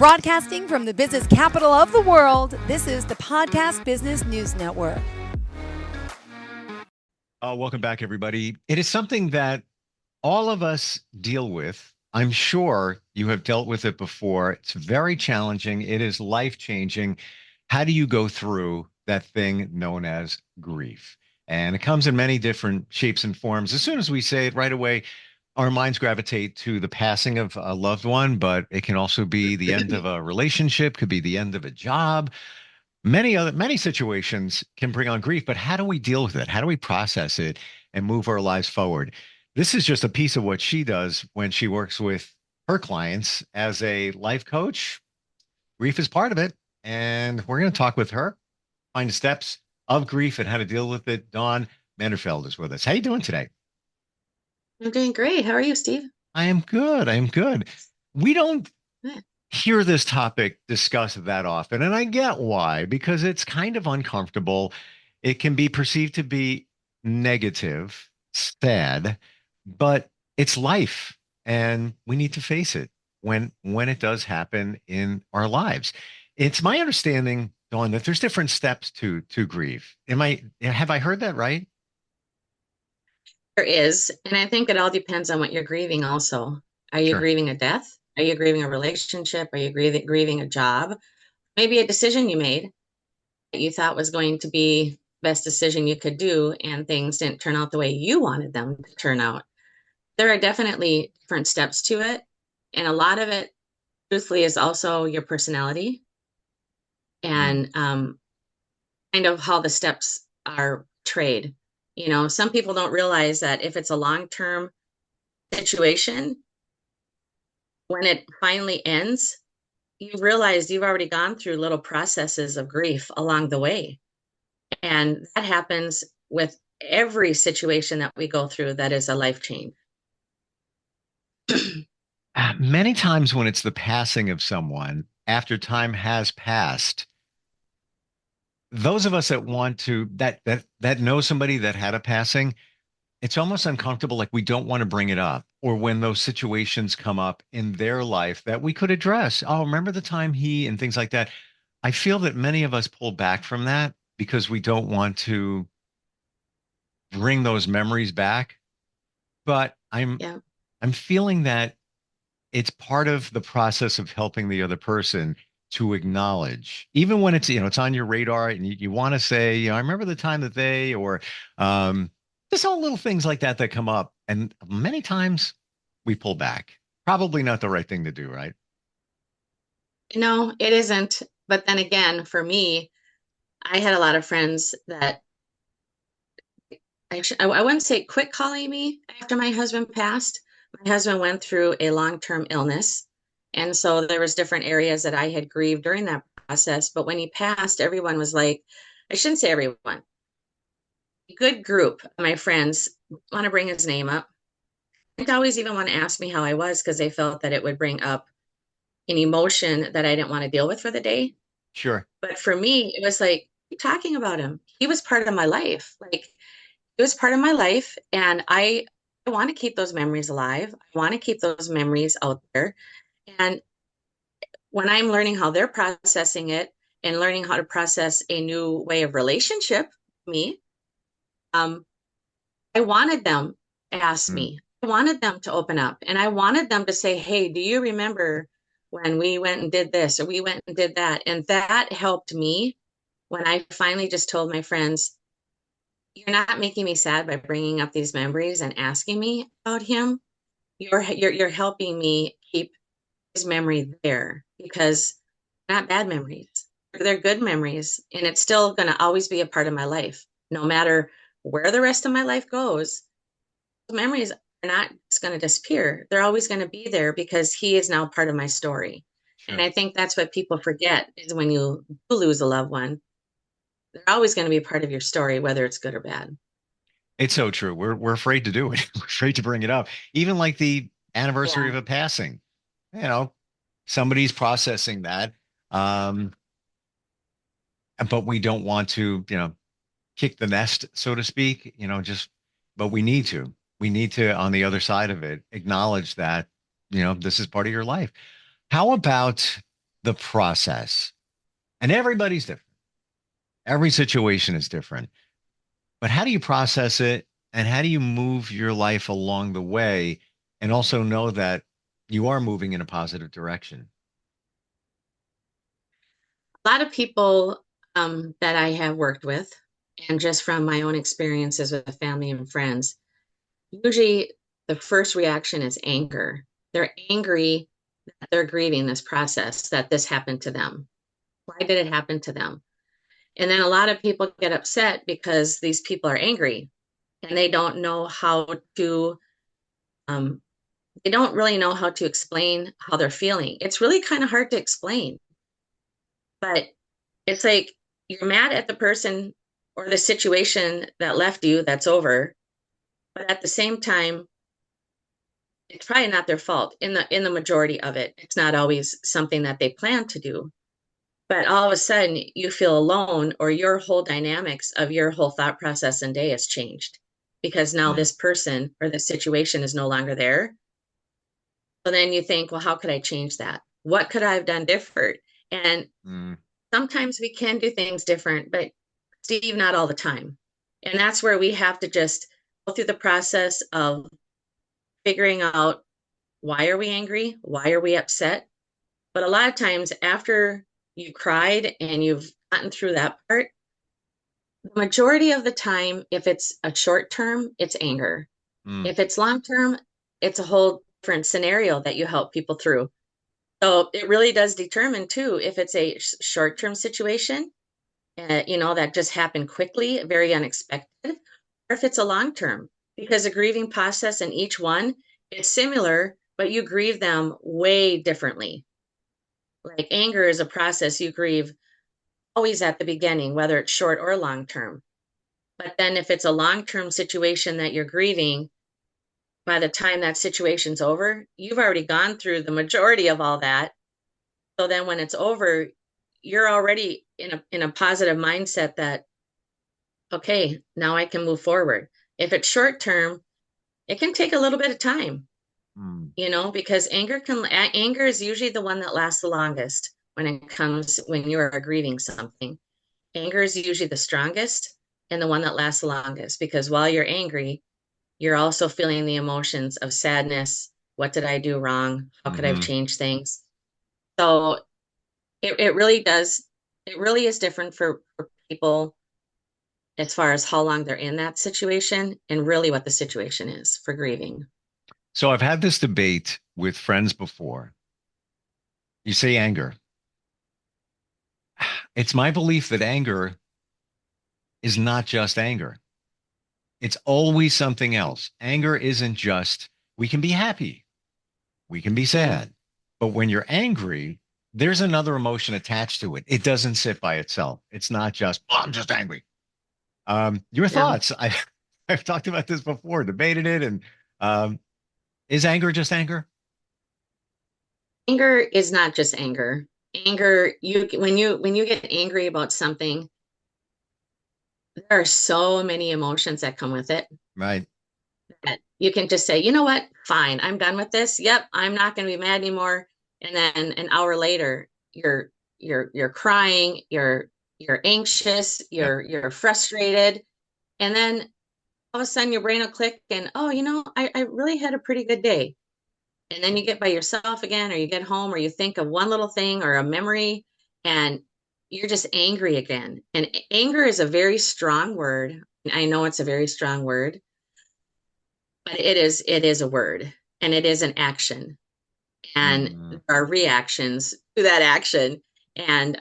Broadcasting from the business capital of the world, this is the Podcast Business News Network. Welcome back, everybody. It is something that all of us deal with. I'm sure you have dealt with it before. It's very challenging. It is life-changing. How do you go through that thing known as grief? And it comes in many different shapes and forms. As soon as we say it right away, our minds gravitate to the passing of a loved one, but it can also be the end of a relationship, could be the end of a job. Many situations can bring on grief, but how do we deal with it? How do we process it and move our lives forward? This is just a piece of what she does when she works with her clients as a life coach. Grief is part of it, and we're going to talk with her, find the steps of grief and how to deal with it. Dawn Manderfeld is with us. How you doing today? I'm doing great. How are you, Steve? I am good. I am good. We don't Good. hear this topic discussed that often, and I get why, because it's kind of uncomfortable. It can be perceived to be negative, sad, but it's life, and we need to face it when it does happen in our lives. It's my understanding, Dawn, that there's different steps to grieve. Have I heard that right? There is, and I think it all depends on what you're grieving also. Are you Sure. grieving a death? Are you grieving a relationship? Are you grieving a job? Maybe a decision you made that you thought was going to be the best decision you could do, and things didn't turn out the way you wanted them to turn out. There are definitely different steps to it, and a lot of it, truthfully, is also your personality Mm. and kind of how the steps are portrayed. You know, some people don't realize that if it's a long-term situation, when it finally ends, you realize you've already gone through little processes of grief along the way. And that happens with every situation that we go through that is a life change. Many times when it's the passing of someone after time has passed, those of us that want to that know somebody that had a passing, it's almost uncomfortable, like we don't want to bring it up. Or when those situations come up in their life that we could address. Oh, remember the time he and things like that. I feel that many of us pull back from that because we don't want to bring those memories back. But Yeah. I'm feeling that it's part of the process of helping the other person to acknowledge, even when it's on your radar and you want to say, I remember the time that or um, just all little things like that that come up. And many times we pull back. Probably not the right thing to do, right? No, it isn't. But then again, for me, I had a lot of friends that I wouldn't say quit calling me after my husband passed. My husband went through a long-term illness. And so there was different areas that I had grieved during that process. But when he passed, everyone was like, I shouldn't say everyone, a good group of my friends want to bring his name up. They always even want to ask me how I was because they felt that it would bring up an emotion that I didn't want to deal with for the day. Sure. But for me, it was like, keep talking about him. He was part of my life. Like, it was part of my life, and I want to keep those memories alive. I want to keep those memories out there. And when I'm learning how they're processing it and learning how to process a new way of relationship with me, um, I wanted them to ask Mm. me. I wanted them to open up, and I wanted them to say, "Hey, do you remember when we went and did this or we went and did that?" And that helped me when I finally just told my friends, you're not making me sad by bringing up these memories and asking me about him. You're helping me keep his memory there because they're not bad memories. They're good memories, and it's still going to always be a part of my life. No matter where the rest of my life goes, those memories are not just going to disappear. They're always going to be there because he is now part of my story. And Sure. I think that's what people forget is when you do lose a loved one, they're always going to be a part of your story, whether it's good or bad. It's so true. We're afraid to do it. We're afraid to bring it up. Even like the anniversary Yeah. of a passing. You know, somebody's processing that. Um, but we don't want to, kick the nest, so to speak, but we need to. We need to, on the other side of it, acknowledge that, this is part of your life. How about the process. And everybody's different. Every situation is different. But how do you process it? And how do you move your life along the way and also know that you are moving in a positive direction? A lot of people that I have worked with, and just from my own experiences with family and friends, usually the first reaction is anger. They're angry that they're grieving this process, that this happened to them. Why did it happen to them? And then a lot of people get upset because these people are angry and they don't know how to, um, they don't really know how to explain how they're feeling. It's really kind of hard to explain, but it's like you're mad at the person or the situation that left you that's over, but at the same time, it's probably not their fault in the majority of it. It's not always something that they plan to do. But all of a sudden you feel alone, or your whole dynamics of your whole thought process and day has changed because now Mm, this person or this situation is no longer there. So then you think, well, how could I change that? What could I have done different? And mm, sometimes we can do things different, but Steve, not all the time. And that's where we have to just go through the process of figuring out, why are we angry? Why are we upset? But a lot of times after you cried and you've gotten through that part, the majority of the time, if it's a short term, it's anger. mm, If it's long term, it's a whole different scenario that you help people through. So it really does determine too if it's a short term situation, that just happened quickly, very unexpected, or if it's a long term, because a grieving process in each one is similar, but you grieve them way differently. Like anger is a process you grieve always at the beginning, whether it's short or long term. But then if it's a long term situation that you're grieving, by the time that situation's over, you've already gone through the majority of all that. So then when it's over, you're already in a positive mindset that, okay, now I can move forward. If it's short term, it can take a little bit of time, mm. because anger is usually the one that lasts the longest when you are grieving something. Anger is usually the strongest and the one that lasts the longest, because while you're angry, you're also feeling the emotions of sadness. What did I do wrong? How could I have Hmm. changed things? So it really does, it really is different for people as far as how long they're in that situation and really what the situation is for grieving. So I've had this debate with friends before. You say anger. It's my belief that anger is not just anger. It's always something else. Anger isn't just, we can be happy, we can be Yeah. sad. But when you're angry, there's another emotion attached to it. It doesn't sit by itself. It's not just, oh, I'm just angry. Your No, thoughts? I've talked about this before, debated it, and um, is anger just anger? anger is not just anger. Anger, when you get angry about something, there are so many emotions that come with it Right. that you can just say, you know what? Fine, I'm done with this. Yep, I'm not going to be mad anymore. And then an hour later, you're crying, you're anxious, Yep. you're frustrated, and then all of a sudden your brain will click and, oh, I really had a pretty good day. And then you get by yourself again, or you get home, or you think of one little thing or a memory, and you're just angry again. And anger is a very strong word. I know it's a very strong word, but it is a word, and it is an action, and Mm, there are reactions to that action. And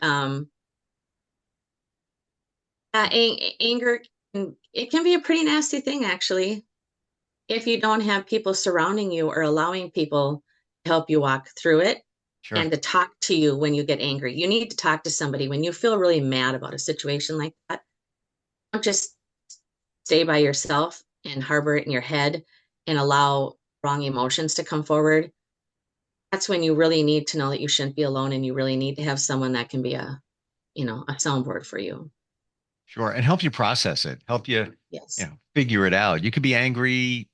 anger, it can be a pretty nasty thing, actually, if you don't have people surrounding you or allowing people to help you walk through it sure. and to talk to you when you get angry. You need to talk to somebody when you feel really mad about a situation like that. Don't just stay by yourself and harbor it in your head and allow wrong emotions to come forward. That's when you really need to know that you shouldn't be alone, and you really need to have someone that can be a soundboard for you. Sure. And help you process it, help you, Yes. figure it out. You could be angry,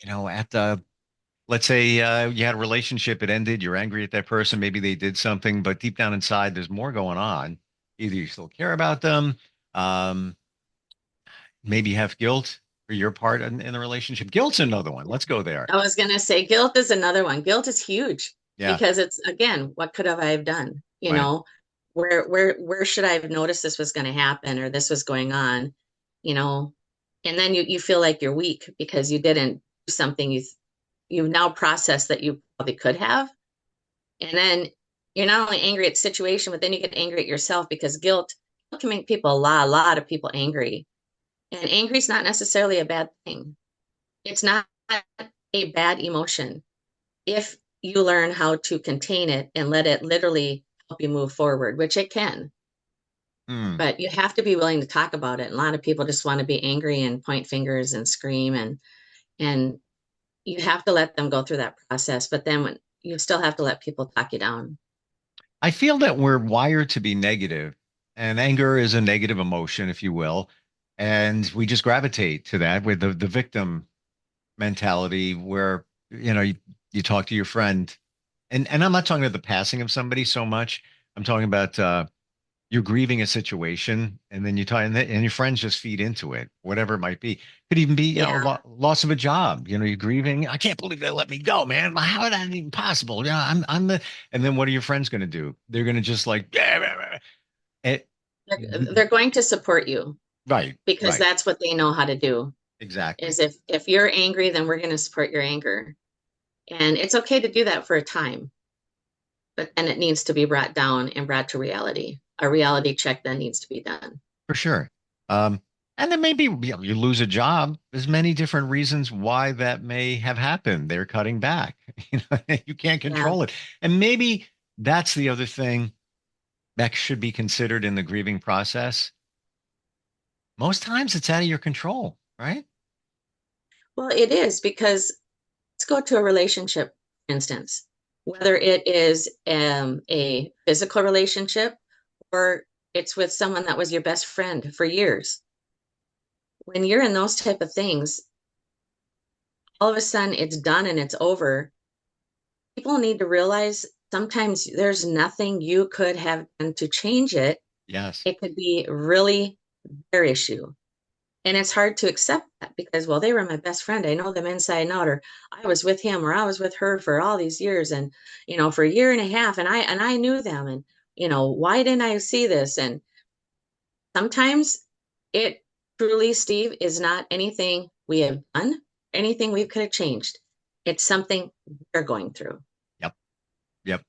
at the let's say you had a relationship, it ended, you're angry at that person, maybe they did something, but deep down inside, there's more going on. Either you still care about them, um, maybe you have guilt for your part in the relationship. Guilt's another one. Let's go there. I was going to say guilt is another one. Guilt is huge Yeah, because it's again, what could have I have done? right. Where should I have noticed this was going to happen or this was going on? You know, and then you feel like you're weak because you didn't do something you've now processed that you probably could have. And then you're not only angry at the situation, but then you get angry at yourself because guilt can make people a lot of people angry. And angry is not necessarily a bad thing. It's not a bad emotion if you learn how to contain it and let it literally help you move forward, which it can. Hmm. But you have to be willing to talk about it. A lot of people just want to be angry and point fingers and scream and you have to let them go through that process. But then when you still have to let people talk you down. I feel that we're wired to be negative, and anger is a negative emotion, if you will. And we just gravitate to that with the victim mentality where, you talk to your friend, and I'm not talking about the passing of somebody so much. I'm talking about you're grieving a situation, and then you talk, and your friends just feed into it, whatever it might be. Could even be, Yeah. loss of a job. You're grieving. I can't believe they let me go, man. How is that even possible? Yeah, I'm the. And then what are your friends going to do? They're going to just like, it, They're going to support you right, because right, that's what they know how to do. exactly, Is if you're angry, then we're going to support your anger. And it's okay to do that for a time, but then it needs to be brought down and brought to reality. A reality check then needs to be done. for sure. Um, and then maybe you lose a job. There's many different reasons why that may have happened. They're cutting back. You can't Yeah. control it. And maybe that's the other thing that should be considered in the grieving process. Most times it's out of your control, right? Well, it is because let's go to a relationship, for instance, whether it is a physical relationship or it's with someone that was your best friend for years. When you're in those type of things, all of a sudden it's done and it's over. People need to realize sometimes there's nothing you could have done to change it. Yes. It could be really their issue. And it's hard to accept that because, well, they were my best friend. I know them inside and out, or I was with him or I was with her for all these years and, for a year and a half and I knew them and, why didn't I see this? And sometimes it truly, Steve, is not anything we have done, anything we could have changed. It's something we're going through. Yep. Yep.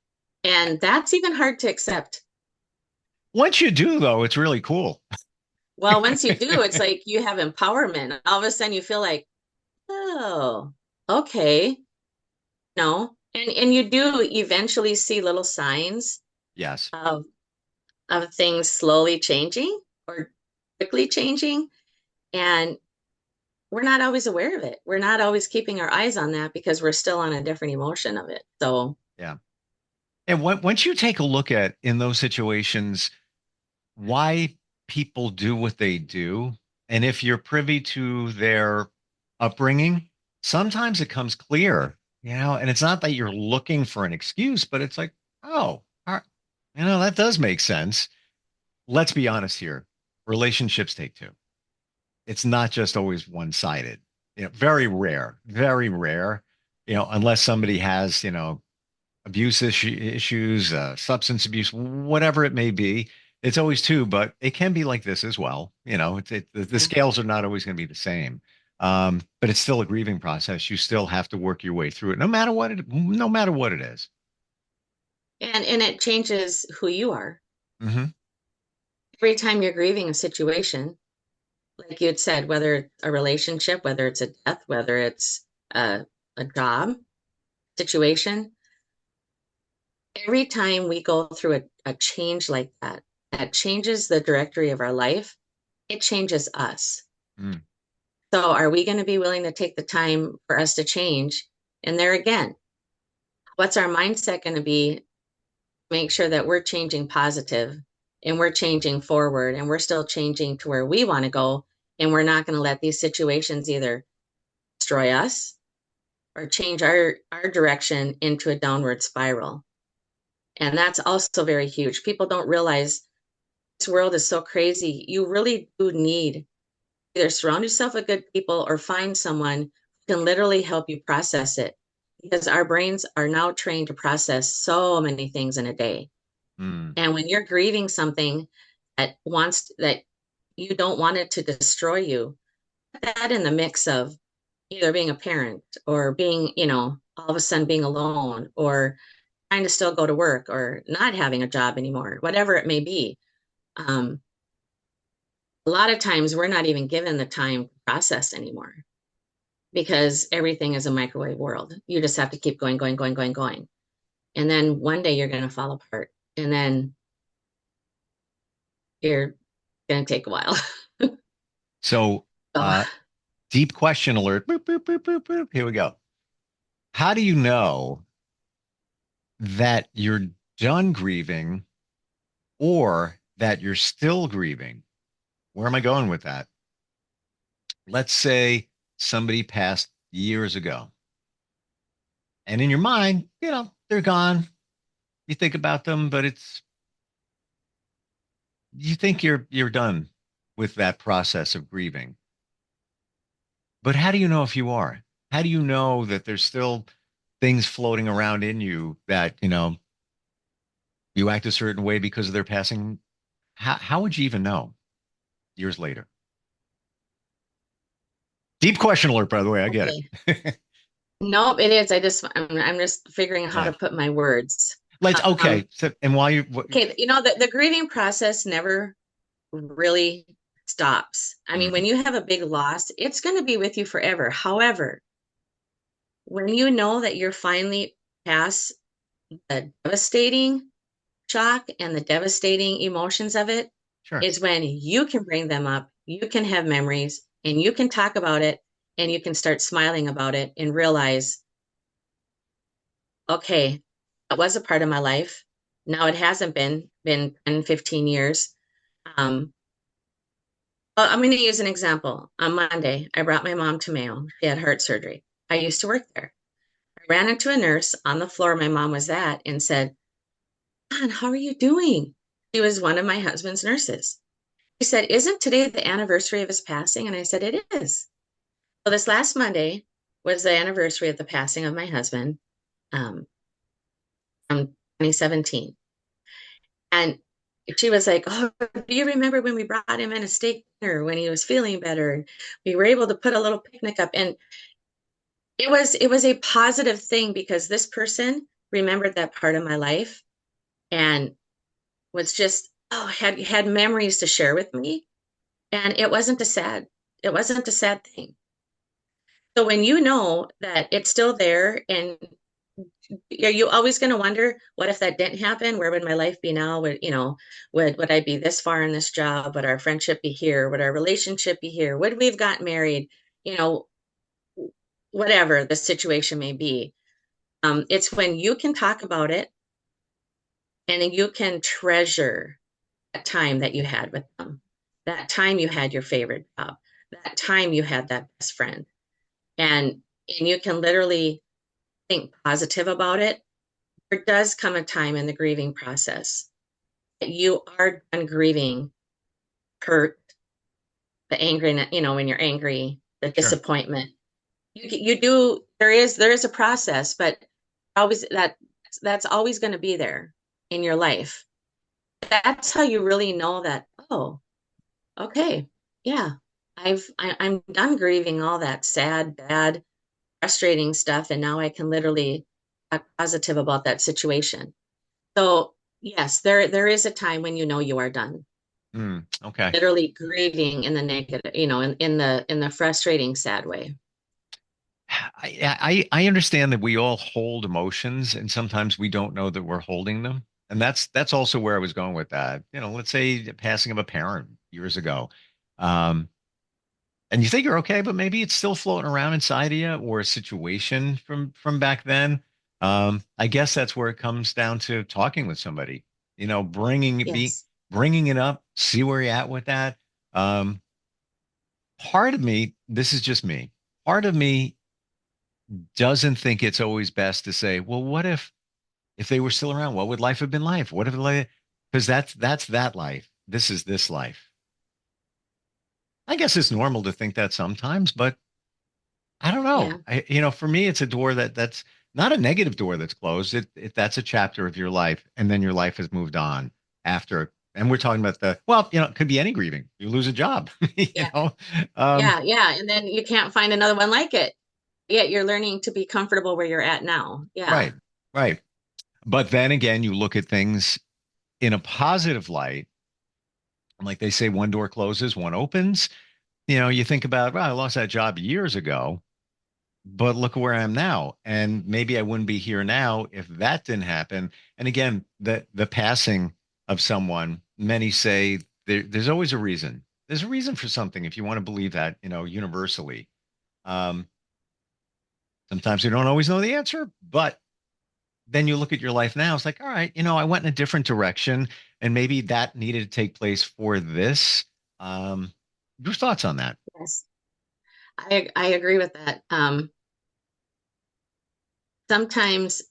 And that's even hard to accept. Once you do, though, it's really cool. Well, once you do, it's like you have empowerment. All of a sudden you feel like, oh, okay. No. And you do eventually see little signs Yes, of things slowly changing or quickly changing. And we're not always aware of it. We're not always keeping our eyes on that because we're still on a different emotion of it. So yeah. And once you take a look at in those situations why people do what they do, and if you're privy to their upbringing, sometimes it comes clear, and it's not that you're looking for an excuse, but it's like, oh, that does make sense. Let's be honest here. Relationships take two. It's not just always one-sided. Very rare, very rare, unless somebody has, issues, substance abuse, whatever it may be. It's always two, but it can be like this as well. The yeah. scales are not always going to be the same. But it's still a grieving process. You still have to work your way through it, no matter what it is. And it changes who you are. Hmm. Every time you're grieving a situation, like you had said, whether it's a relationship, whether it's a death, whether it's a job situation, every time we go through a change like that changes the directory of our life, it changes us. Mm. So are we going to be willing to take the time for us to change? And there again, what's our mindset going to be? Make sure that we're changing positive and we're changing forward and we're still changing to where we want to go. And we're not going to let these situations either destroy us or change our direction into a downward spiral. And that's also very huge. People don't realize this world is so crazy. You really do need either surround yourself with good people or find someone who can literally help you process it, because our brains are now trained to process so many things in a day. Mm. And when you're grieving something that you don't want it to destroy you, put that in the mix of either being a parent or being, all of a sudden being alone or trying to still go to work or not having a job anymore, whatever it may be. Um, a lot of times we're not even given the time to process anymore because everything is a microwave world. You just have to keep going, going, going, going, going. And then one day you're going to fall apart. And then you're going to take a while. So, So, uh, deep question alert. Boop, boop, boop, boop, boop. Here we go. How do you know that you're done grieving or that you're still grieving? Where am I going with that? Let's say somebody passed years ago, and in your mind, they're gone. You think about them, but you think you're done with that process of grieving. But how do you know if you are? How do you know that there's still things floating around in you that, you act a certain way because of their passing? How would you even know years later? Deep question alert, by the way. I get okay. it. Nope, it is. I'm just figuring out how Yeah. to put my words. Okay. So, and while you, Okay, the grieving process never really stops. I mean, when mhm, you have a big loss, it's going to be with you forever. However, when you know that you're finally past the devastating shock and the devastating emotions of it, sure. is when you can bring them up, you can have memories, and you can talk about it, and you can start smiling about it and realize, okay, that was a part of my life. Now it hasn't been 10, 15 years. Um, I'm going to use an example. On Monday, I brought my mom to Mayo. She had heart surgery. I used to work there. I ran into a nurse on the floor my mom was at and said, "Ann, how are you doing?" She was one of my husband's nurses. She said, "Isn't today the anniversary of his passing?" And I said, "It is." So this last Monday was the anniversary of the passing of my husband um, from 2017. And she was like, "Oh, do you remember when we brought him in a steak dinner when he was feeling better? We were able to put a little picnic up." And it was a positive thing because this person remembered that part of my life and was just, had memories to share with me. And it wasn't a sad thing. So when you know that it's still there, and are you always going to wonder, what if that didn't happen? Where would my life be now? Would I be this far in this job? Would our friendship be here? Would our relationship be here? Would we have got married? You know, whatever the situation may be. It's when you can talk about it and then you can treasure that time that you had with them, that time you had your favorite job, that time you had that best friend, and you can literally think positive about it. There does come a time in the grieving process that you are done grieving hurt, the anger, when you're angry, the Sure. disappointment. You do, there is a process, but always that's always going to be there in your life. That's how you really know that, oh, okay, yeah, I'm done grieving all that sad, bad, frustrating stuff, and now I can literally talk positive about that situation. So yes, there is a time when you know you are done. Okay. Literally grieving in the negative, in the frustrating, sad way. I understand that we all hold emotions, and sometimes we don't know that we're holding them. And that's also where I was going with that. Let's say the passing of a parent years ago. Um, and you think you're okay, but maybe it's still floating around inside of you, or a situation from back then. I guess that's where it comes down to talking with somebody, Yes. bringing it up, see where you're at with that. Um, Part of me, this is just me, part of me doesn't think it's always best to say, well, what if they were still around, what would life have been like? What if life, because that's that life. This is this life. I guess it's normal to think that sometimes, but I don't know. Yeah. For me, it's a door that's not a negative door that's closed. That's a chapter of your life, and then your life has moved on after. And we're talking about it could be any grieving. You lose a job, you Yeah. know. Um, Yeah. Yeah. And then you can't find another one like it. Yet you're learning to be comfortable where you're at now. Yeah. right, right. But then again, you look at things in a positive light. Like they say, one door closes, one opens. You think about, well, I lost that job years ago, but look where I am now. And maybe I wouldn't be here now if that didn't happen. And again, the passing of someone, many say there's always a reason. There's a reason for something if you want to believe that, universally. Um, Sometimes we don't always know the answer, but then you look at your life now, it's like, all right, I went in a different direction and maybe that needed to take place for this. Um, your thoughts on that? Yes. I agree with that. Sometimes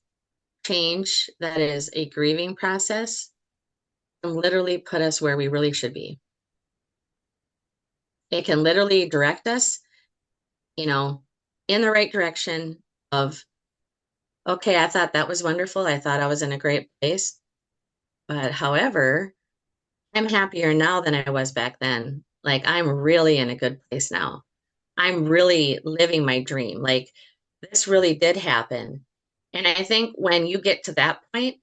change that is a grieving process can literally put us where we really should be. It can literally direct us, you know, in the right direction of, okay, I thought that was wonderful. I thought I was in a great place. But however, I'm happier now than I was back then. Like I'm really in a good place now. I'm really living my dream. Like this really did happen. And I think when you get to that point,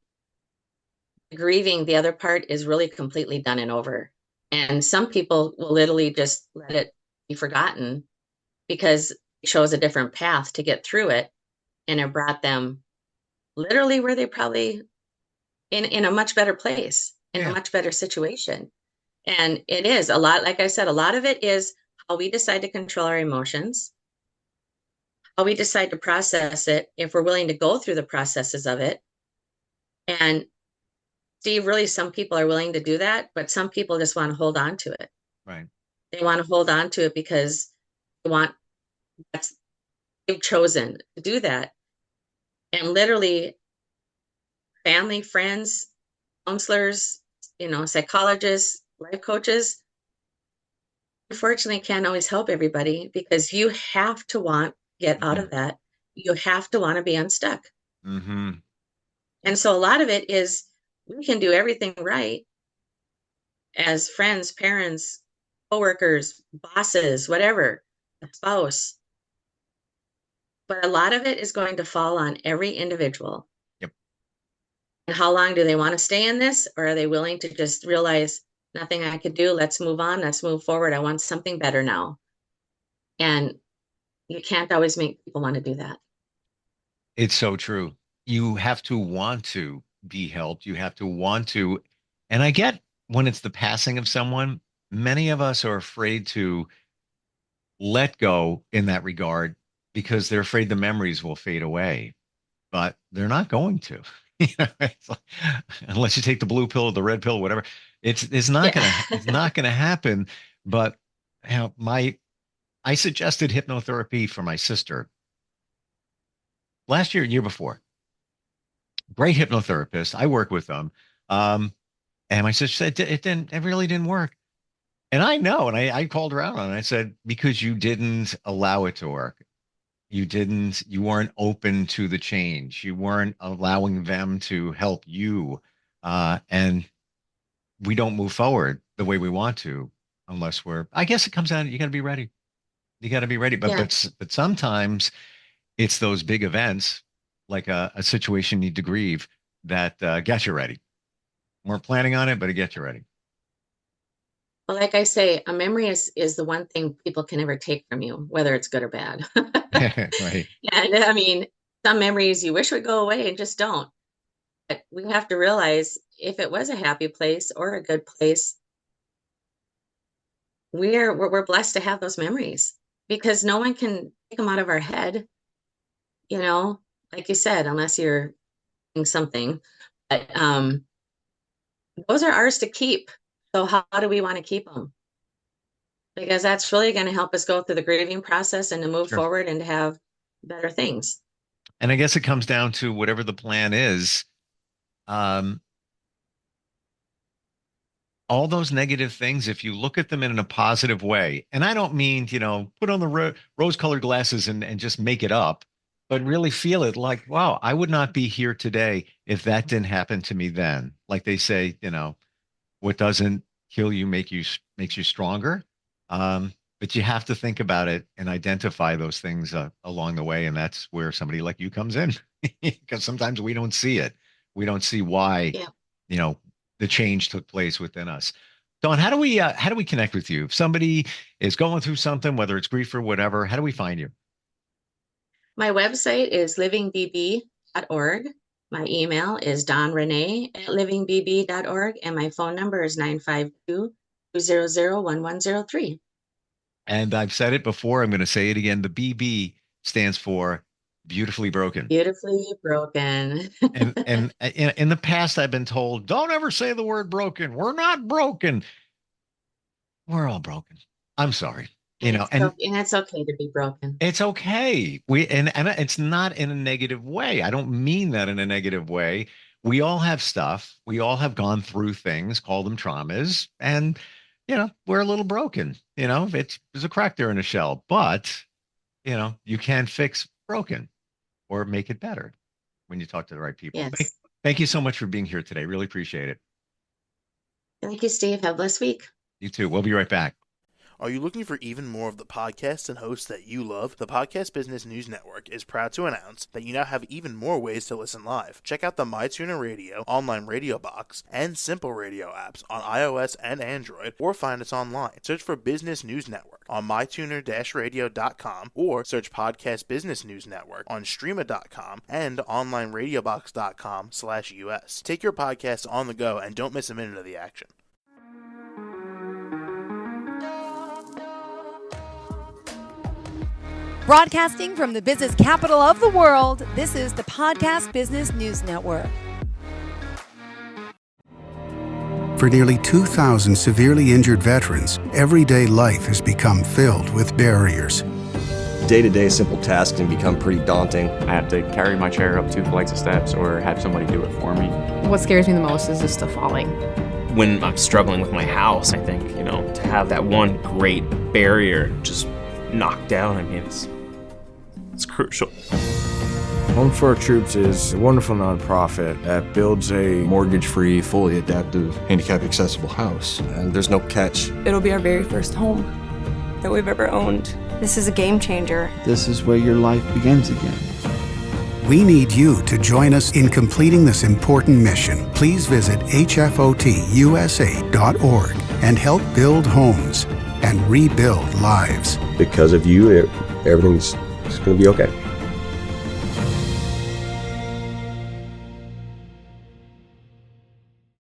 grieving, the other part is really completely done and over. And some people will literally just let it be forgotten because it shows a different path to get through it. And it brought them literally where they probably in a much better place, in a Yeah, much better situation. And it is a lot, like I said, a lot of it is how we decide to control our emotions, how we decide to process it, if we're willing to go through the processes of it. And Steve, really, some people are willing to do that, but some people just want to hold on to it. right. They want to hold on to it because they want that's they've chosen to do that. And literally, family, friends, counselors, psychologists, life coaches, unfortunately can't always help everybody because you have to want to get out Mhm. of that. You have to want to be unstuck. Mhm. And so a lot of it is we can do everything right as friends, parents, coworkers, bosses, whatever, a spouse. But a lot of it is going to fall on every individual. Yep. And how long do they want to stay in this? Or are they willing to just realize nothing I could do? Let's move on. Let's move forward. I want something better now. And you can't always make people want to do that. It's so true. You have to want to be helped. You have to want to, and I get when it's the passing of someone, many of us are afraid to let go in that regard because they're afraid the memories will fade away, but they're not going to. It's like, unless you take the blue pill or the red pill, whatever. Yeah. It's not gonna happen. But my I suggested hypnotherapy for my sister last year, year before. Great hypnotherapist. I work with them. Um, and my sister said it really didn't work. And I know, and I called her out on it. I said, because you didn't allow it to work. You weren't open to the change. You weren't allowing them to help you. And we don't move forward the way we want to unless I guess it comes down, you got to be ready. You got to be ready. But, Yeah. but sometimes it's those big events, like a situation you need to grieve that gets you ready. Weren't planning on it, but it gets you ready. Well, like I say, a memory is the one thing people can never take from you, whether it's good or bad. Right. And I mean, some memories you wish would go away and just don't. But we have to realize if it was a happy place or a good place, we're blessed to have those memories because no one can take them out of our head, you know, like you said, unless you're doing something. But those are ours to keep. So how do we want to keep them? Because that's really going to help us go through the grieving process and to move Sure. forward and to have better things. And I guess it comes down to whatever the plan is. Um, all those negative things, if you look at them in a positive way, and I don't mean, put on the rose-colored glasses and just make it up, but really feel it like, wow, I would not be here today if that didn't happen to me then. Like they say, what doesn't kill you makes you stronger. But you have to think about it and identify those things along the way, and that's where somebody like you comes in, because sometimes we don't see it. We don't see why, Yeah. The change took place within us. Dawn, how do we connect with you? If somebody is going through something, whether it's grief or whatever, how do we find you? My website is livingbb.org. My email is donrenee@livingbb.org, and my phone number is 952-200-1103. And I've said it before, I'm going to say it again. The BB stands for beautifully broken. Beautifully broken. And in the past, I've been told, don't ever say the word broken. We're not broken. We're all broken. I'm sorry. And it's okay to be broken. It's okay. And it's not in a negative way. I don't mean that in a negative way. We all have stuff. We all have gone through things, call them traumas, and we're a little broken. There's a crack there in the shell, but you can fix broken or make it better when you talk to the right people. Yes. Thank you so much for being here today. Really appreciate it. Thank you, Steve. Have a blessed week. You too. We'll be right back. Are you looking for even more of the podcasts and hosts that you love? The Podcast Business News Network is proud to announce that you now have even more ways to listen live. Check out the MyTuner Radio, online radio box, and Simple Radio apps on iOS and Android, or find us online. Search for Business News Network on mytuner-radio.com, or search Podcast Business News Network on streama.com and onlineradiobox.com/US. Take your podcast on the go and don't miss a minute of the action. Broadcasting from the business capital of the world, this is the Podcast Business News Network. For nearly 2,000 severely injured veterans, everyday life has become filled with barriers. Day-to-day simple tasks can become pretty daunting. I have to carry my chair up 2 flights of steps or have somebody do it for me. What scares me the most is just the falling. When I'm struggling with my house, I think, to have that one great barrier just knocked down, it's crucial. Home for Our Troops is a wonderful nonprofit that builds a mortgage-free, fully adaptive, handicap-accessible house. And there's no catch. It'll be our very first home that we've ever owned. This is a game changer. This is where your life begins again. We need you to join us in completing this important mission. Please visit hfotusa.org and help build homes and rebuild lives. Because of you, everything's going to be okay.